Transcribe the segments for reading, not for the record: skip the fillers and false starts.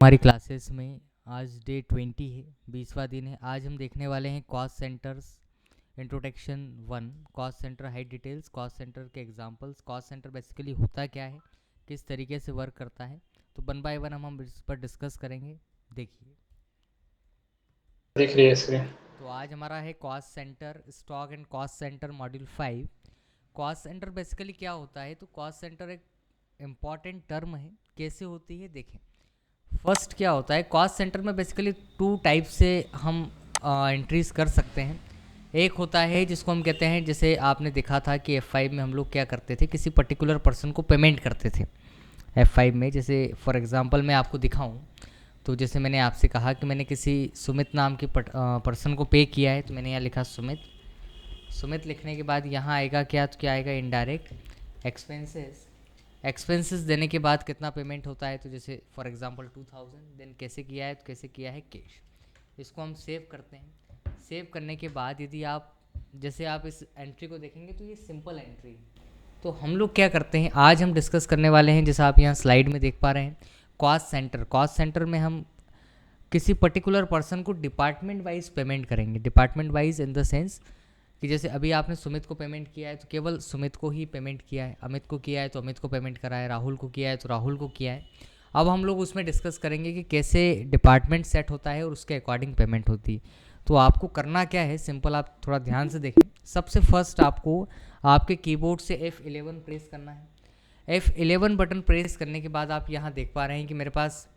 हमारी क्लासेस में आज डे 20 है, 20वां दिन है। आज हम देखने वाले हैं cost centres introduction 1, cost centre high details, cost centre के एग्जांपल्स, कॉस्ट सेंटर बेसिकली होता क्या है, किस तरीके से वर्क करता है। तो वन बाय वन हम इस पर डिस्कस करेंगे। देखिए, दिख रही है स्क्रीन। तो आज हमारा है cost centre, stock and cost centre module 5। Cost centre basically क्या होता है, तो कॉस्ट सेंटर एक इम्पॉर्टेंट टर्म है। कैसे होती है देखें। फर्स्ट क्या होता है, कॉस्ट सेंटर में बेसिकली टू टाइप से हम एंट्रीज कर सकते हैं। एक होता है जिसको हम कहते हैं, जैसे आपने देखा था कि F5 में हम लोग क्या करते थे, किसी पर्टिकुलर पर्सन को पेमेंट करते थे। F5 में जैसे फॉर एग्जांपल मैं आपको दिखाऊं, तो जैसे मैंने आपसे कहा कि मैंने किसी सुमित नाम के पर्सन को पे किया है, तो मैंने यहाँ लिखा सुमित। सुमित लिखने के बाद यहाँ आएगा क्या, तो क्या आएगा, इनडायरेक्ट एक्सपेंसेस। एक्सपेंसेस देने के बाद कितना पेमेंट होता है, तो जैसे फॉर एग्जांपल 2000। देन कैसे किया है, तो कैसे किया है, कैश। इसको हम सेव करते हैं। सेव करने के बाद यदि आप, जैसे आप इस एंट्री को देखेंगे तो ये सिंपल एंट्री है। तो हम लोग क्या करते हैं, आज हम डिस्कस करने वाले हैं, जैसा आप यहाँ स्लाइड में देख पा रहे हैं, कॉस्ट सेंटर। कॉस्ट सेंटर में हम किसी पर्टिकुलर पर्सन को डिपार्टमेंट वाइज पेमेंट करेंगे। Department wise in the sense कि जैसे अभी आपने सुमित को पेमेंट किया है तो केवल सुमित को ही पेमेंट किया है, अमित को किया है तो अमित को पेमेंट करा है, राहुल को किया है तो राहुल को किया है। अब हम लोग उसमें डिस्कस करेंगे कि कैसे डिपार्टमेंट सेट होता है और उसके अकॉर्डिंग पेमेंट होती है। तो आपको करना क्या है, सिंपल, आप थोड़ा ध्यान से देखें। सबसे फर्स्ट आपको आपके कीबोर्ड से F11 प्रेस करना है। F11 बटन प्रेस करने के बाद आप यहाँ देख पा रहे हैं कि मेरे पास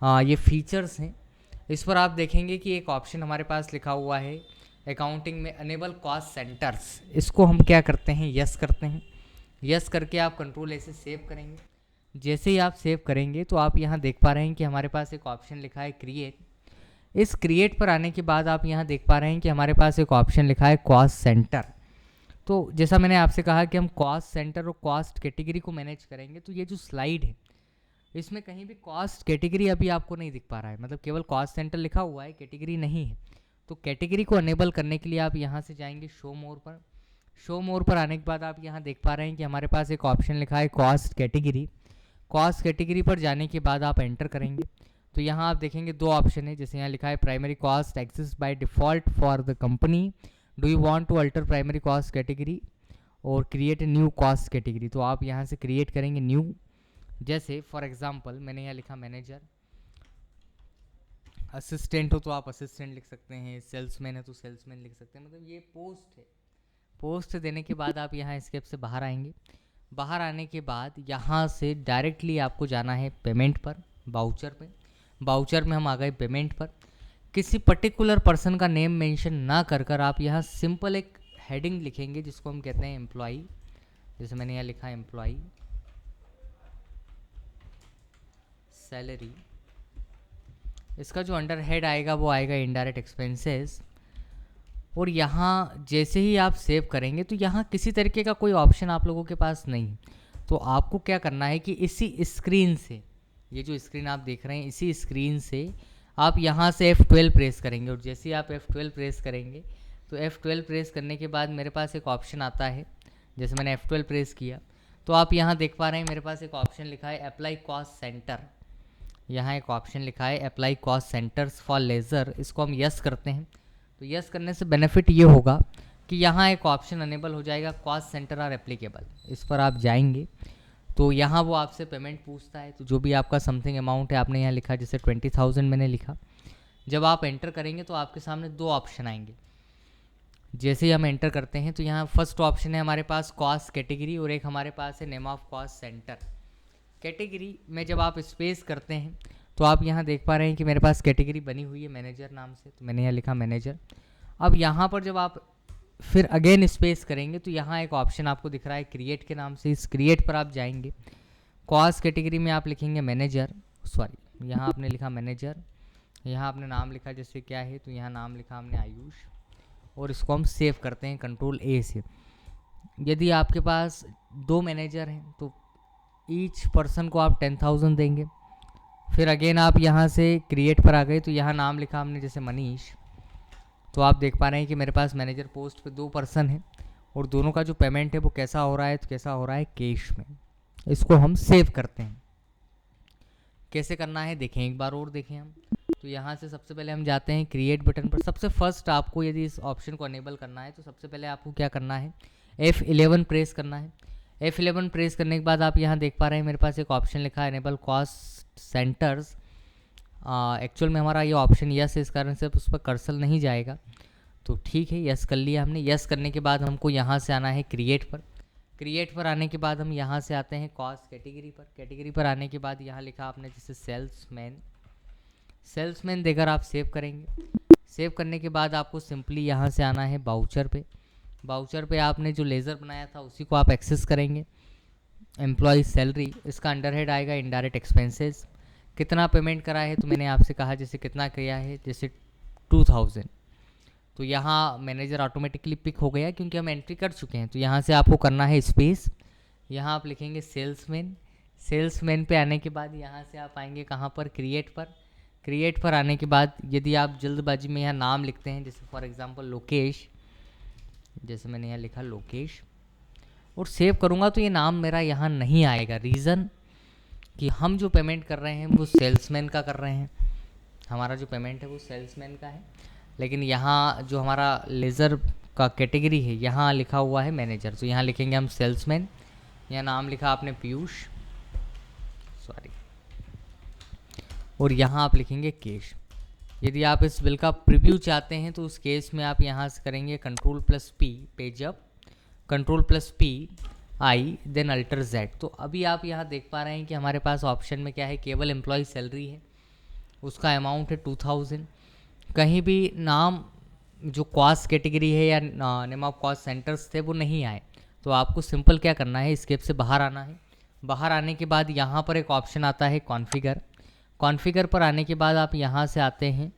ये फीचर्स हैं। इस पर आप देखेंगे कि एक ऑप्शन हमारे पास लिखा हुआ है अकाउंटिंग में, अनेबल कॉस्ट सेंटर्स। इसको हम क्या करते हैं, यस करते हैं। यस करके आप कंट्रोल ऐसे सेव करेंगे। जैसे ही आप सेव करेंगे तो आप यहाँ देख पा रहे हैं कि हमारे पास एक ऑप्शन लिखा है क्रिएट। इस क्रिएट पर आने के बाद आप यहाँ देख पा रहे हैं कि हमारे पास एक ऑप्शन लिखा है कॉस्ट सेंटर। तो जैसा मैंने आपसे कहा कि हम कॉस्ट सेंटर और कॉस्ट कैटेगरी को मैनेज करेंगे, तो ये जो स्लाइड है इसमें कहीं भी कॉस्ट कैटेगरी अभी आपको नहीं दिख पा रहा है, मतलब केवल कॉस्ट सेंटर लिखा हुआ है, कैटेगरी नहीं है। तो कैटेगरी को अनेबल करने के लिए आप यहाँ से जाएंगे शो मोर पर। शो मोर पर आने के बाद आप यहाँ देख पा रहे हैं कि हमारे पास एक ऑप्शन लिखा है कॉस्ट कैटेगरी। कॉस्ट कैटेगरी पर जाने के बाद आप एंटर करेंगे तो यहाँ आप देखेंगे दो ऑप्शन है। जैसे यहाँ लिखा है primary cost exist by default for the company, do you want to alter primary cost category और create a new cost category. तो आप यहाँ से क्रिएट करेंगे न्यू। जैसे फॉर एग्जांपल मैंने यहाँ लिखा मैनेजर। असिस्टेंट हो तो आप असिस्टेंट लिख सकते हैं, सेल्समैन है तो सेल्समैन लिख सकते हैं, मतलब ये पोस्ट है। पोस्ट देने के बाद आप यहाँ स्केप से बाहर आएंगे। बाहर आने के बाद यहाँ से डायरेक्टली आपको जाना है पेमेंट पर, बाउचर पे। बाउचर में हम आ गए पेमेंट पर। किसी पर्टिकुलर पर्सन का नेम मेंशन ना कर कर आप यहाँ सिंपल एक हेडिंग लिखेंगे जिसको हम कहते हैं एम्प्लॉई। जैसे मैंने यहाँ लिखा है एम्प्लॉई सैलरी। इसका जो अंडर हेड आएगा वो आएगा इनडायरेक्ट एक्सपेंसेस। और यहाँ जैसे ही आप सेव करेंगे तो यहाँ किसी तरीके का कोई ऑप्शन आप लोगों के पास नहीं। तो आपको क्या करना है कि इसी स्क्रीन से, ये जो स्क्रीन आप देख रहे हैं, इसी स्क्रीन से आप यहाँ से F12 प्रेस करेंगे। और जैसे ही आप F12 प्रेस करेंगे तो F12 प्रेस करने के बाद मेरे पास एक ऑप्शन आता है। जैसे मैंने F12 प्रेस किया तो आप यहाँ देख पा रहे हैं मेरे पास एक ऑप्शन लिखा है अप्लाई कॉस्ट सेंटर। यहाँ एक ऑप्शन लिखा है apply cost centres for laser. इसको हम यस करते हैं। तो यस करने से बेनिफिट ये होगा कि यहाँ एक ऑप्शन अनेबल हो जाएगा कॉस्ट सेंटर आर एप्लीकेबल। इस पर आप जाएंगे तो यहाँ वो आपसे पेमेंट पूछता है। तो जो भी आपका समथिंग अमाउंट है आपने यहाँ लिखा, जैसे 20,000 मैंने लिखा। जब आप एंटर करेंगे तो आपके सामने दो ऑप्शन आएंगे। जैसे ही हम एंटर करते हैं तो यहाँ फर्स्ट ऑप्शन है हमारे पास कॉस्ट कैटेगरी और एक हमारे पास है name of cost centre. Category में जब आप स्पेस करते हैं तो आप यहाँ देख पा रहे हैं कि मेरे पास कैटेगरी बनी हुई है मैनेजर नाम से, तो मैंने यहाँ लिखा मैनेजर। अब यहाँ पर जब आप फिर अगेन स्पेस करेंगे तो यहाँ एक ऑप्शन आपको दिख रहा है क्रिएट के नाम से। इस क्रिएट पर आप जाएंगे। कॉस्ट कैटेगरी में आप लिखेंगे मैनेजर, सॉरी यहाँ आपने लिखा मैनेजर। यहाँ आपने नाम लिखा जैसे क्या है, तो यहाँ नाम लिखा हमने आयुष। और इसको हम सेव करते हैं कंट्रोल A से। यदि आपके पास दो मैनेजर हैं तो ईच पर्सन को आप 10,000 देंगे। फिर अगेन आप यहाँ से क्रिएट पर आ गए तो यहाँ नाम लिखा हमने जैसे मनीष। तो आप देख पा रहे हैं कि मेरे पास मैनेजर पोस्ट पे दो पर्सन हैं और दोनों का जो पेमेंट है वो कैसा हो रहा है, तो कैसा हो रहा है, कैश में। इसको हम सेव करते हैं। कैसे करना है देखें, एक बार और देखें हम। तो यहाँ से सबसे पहले हम जाते हैं क्रिएट बटन पर। सबसे फर्स्ट आपको यदि इस ऑप्शन को अनेबल करना है तो सबसे पहले आपको क्या करना है, F11 प्रेस करना है। F11 प्रेस करने के बाद आप यहाँ देख पा रहे हैं मेरे पास एक ऑप्शन लिखा है अनेबल कॉस्ट सेंटर्स। एक्चुअल में हमारा ये ऑप्शन यस है, इस कारण से उस पर कर्सर नहीं जाएगा। तो ठीक है, यस कर लिया हमने। यस करने के बाद हमको यहाँ से आना है क्रिएट पर। क्रिएट पर आने के बाद हम यहाँ से आते हैं कॉस्ट कैटेगरी पर। कैटेगरी पर आने के बाद यहाँ लिखा आपने जैसे सेल्समैन, सेल्समैन देकर आप सेव करेंगे। सेव करने के बाद आपको सिंपली यहाँ से आना है बाउचर पे। बाउचर पे आपने जो लेज़र बनाया था उसी को आप एक्सेस करेंगे। एम्प्लॉय सैलरी, इसका अंडर हेड आएगा इनडायरेक्ट एक्सपेंसेस। कितना पेमेंट करा है, तो मैंने आपसे कहा जैसे कितना किया है, जैसे 2000। तो यहाँ मैनेजर ऑटोमेटिकली पिक हो गया क्योंकि हम एंट्री कर चुके हैं। तो यहाँ से आपको करना है स्पेस, यहाँ आप लिखेंगे सेल्समैन। सेल्समैन पे आने के बाद यहाँ से आप आएंगे कहाँ पर, क्रिएट पर। क्रिएट पर आने के बाद यदि आप जल्दबाजी में यहाँ नाम लिखते हैं, जैसे फॉर एग्जांपल लोकेश, जैसे मैंने यहाँ लिखा लोकेश, और सेव करूँगा तो ये नाम मेरा यहाँ नहीं आएगा। रीज़न कि हम जो पेमेंट कर रहे हैं वो सेल्समैन का कर रहे हैं, हमारा जो पेमेंट है वो सेल्समैन का है। लेकिन यहाँ जो हमारा लेज़र का कैटेगरी है यहाँ लिखा हुआ है मैनेजर। तो यहाँ लिखेंगे हम सेल्समैन। यहाँ नाम लिखा आपने पीयूष, सॉरी, और यहाँ आप लिखेंगे कैश। यदि आप इस बिल का प्रीव्यू चाहते हैं तो उस केस में आप यहाँ से करेंगे Ctrl+P पेज अप, Ctrl+P आई देन अल्टर Z। तो अभी आप यहाँ देख पा रहे हैं कि हमारे पास ऑप्शन में क्या है, केवल एम्प्लॉय सैलरी है, उसका अमाउंट है 2000। कहीं भी नाम जो कॉस्ट कैटेगरी है या नेम ऑफ कॉस्ट सेंटर्स थे वो नहीं आए। तो आपको सिंपल क्या करना है, स्केप से बाहर आना है। बाहर आने के बाद यहाँ पर एक ऑप्शन आता है कॉन्फ़िगर। कॉन्फ़िगर पर आने के बाद आप यहाँ से आते हैं,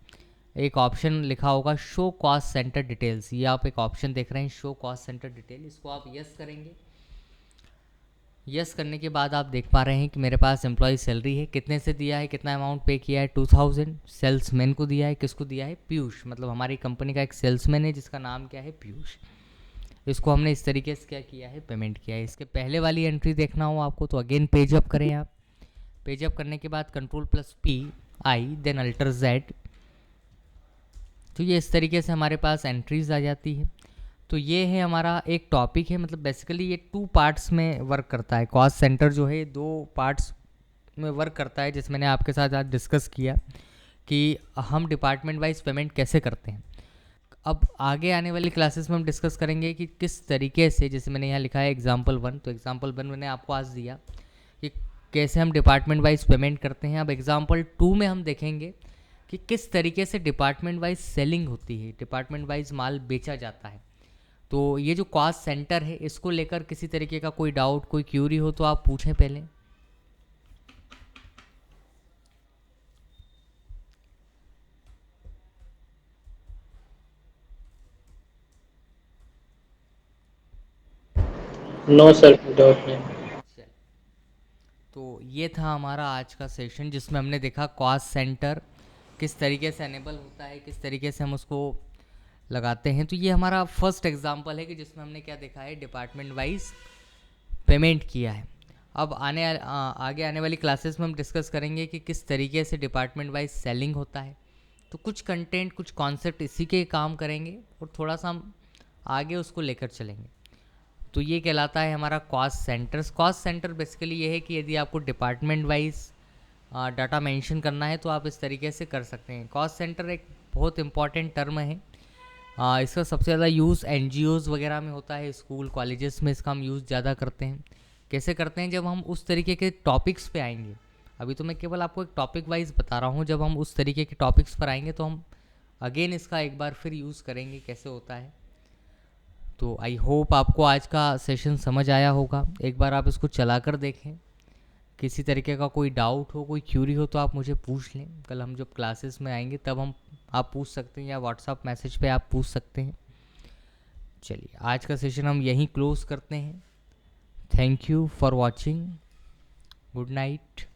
एक ऑप्शन लिखा होगा शो कॉस्ट सेंटर डिटेल्स। ये आप एक ऑप्शन देख रहे हैं शो कॉस्ट सेंटर डिटेल, इसको आप यस करेंगे। यस करने के बाद आप देख पा रहे हैं कि मेरे पास एम्प्लॉय सैलरी है, कितने से दिया है, कितना अमाउंट पे किया है, 2000। सेल्समैन को दिया है, किसको दिया है, पीयूष, मतलब हमारी कंपनी का एक सेल्समैन है जिसका नाम क्या है, पीयूष। इसको हमने इस तरीके से क्या किया है, पेमेंट किया है। इसके पहले वाली एंट्री देखना हो आपको तो अगेन पेज अप करें आप। पेज अप करने के बाद Ctrl+P आई देन अल्टर Z। तो ये इस तरीके से हमारे पास एंट्रीज आ जाती है। तो ये है हमारा एक टॉपिक है, मतलब बेसिकली ये 2 पार्ट्स में वर्क करता है। कॉस्ट सेंटर जो है 2 पार्ट्स में वर्क करता है, जैसे मैंने आपके साथ आज डिस्कस किया कि हम डिपार्टमेंट वाइज पेमेंट कैसे करते हैं। अब आगे आने वाली क्लासेस में हम डिस्कस करेंगे कि किस तरीके से, जैसे मैंने यहाँ लिखा है एग्जाम्पल 1, तो एग्जाम्पल 1 मैंने आपको आज दिया कि कैसे हम डिपार्टमेंट वाइज पेमेंट करते हैं। अब एग्जाम्पल 2 में हम देखेंगे कि किस तरीके से डिपार्टमेंट वाइज सेलिंग होती है, डिपार्टमेंट वाइज माल बेचा जाता है। तो ये जो कॉस्ट सेंटर है इसको लेकर किसी तरीके का कोई डाउट, कोई क्यूरी हो तो आप पूछें पहले। नो सर, डाउट नहीं। तो ये था हमारा आज का सेशन जिसमें हमने देखा कॉस्ट सेंटर किस तरीके से अनेबल होता है, किस तरीके से हम उसको लगाते हैं। तो ये हमारा फर्स्ट एग्जांपल है कि जिसमें हमने क्या देखा है, डिपार्टमेंट वाइज पेमेंट किया है। अब आगे आने वाली क्लासेस में हम डिस्कस करेंगे कि किस तरीके से डिपार्टमेंट वाइज सेलिंग होता है। तो कुछ कंटेंट, कुछ कॉन्सेप्ट इसी के काम करेंगे और थोड़ा सा हम आगे उसको लेकर चलेंगे। तो ये कहलाता है हमारा cost centres. Cost centre basically ये है कि यदि आपको डिपार्टमेंट वाइज डाटा मेंशन करना है तो आप इस तरीके से कर सकते हैं। कॉस्ट सेंटर एक बहुत इंपॉर्टेंट टर्म है। इसका सबसे ज़्यादा यूज़ NGOs वगैरह में होता है, स्कूल कॉलेजेस में इसका हम यूज़ ज़्यादा करते हैं। कैसे करते हैं, जब हम उस तरीके के टॉपिक्स पे आएंगे। अभी तो मैं केवल आपको एक टॉपिक वाइज बता रहा हूँ, जब हम उस तरीके के टॉपिक्स पर आएंगे तो हम अगेन इसका एक बार फिर यूज़ करेंगे कैसे होता है। तो आई होप आपको आज का सेशन समझ आया होगा। एक बार आप इसको चला कर देखें, किसी तरीके का कोई डाउट हो, कोई क्यूरी हो तो आप मुझे पूछ लें। कल हम जब क्लासेस में आएंगे तब आप पूछ सकते हैं या व्हाट्सअप मैसेज पे आप पूछ सकते हैं। चलिए आज का सेशन हम यहीं क्लोज करते हैं। Thank you for watching. Good night.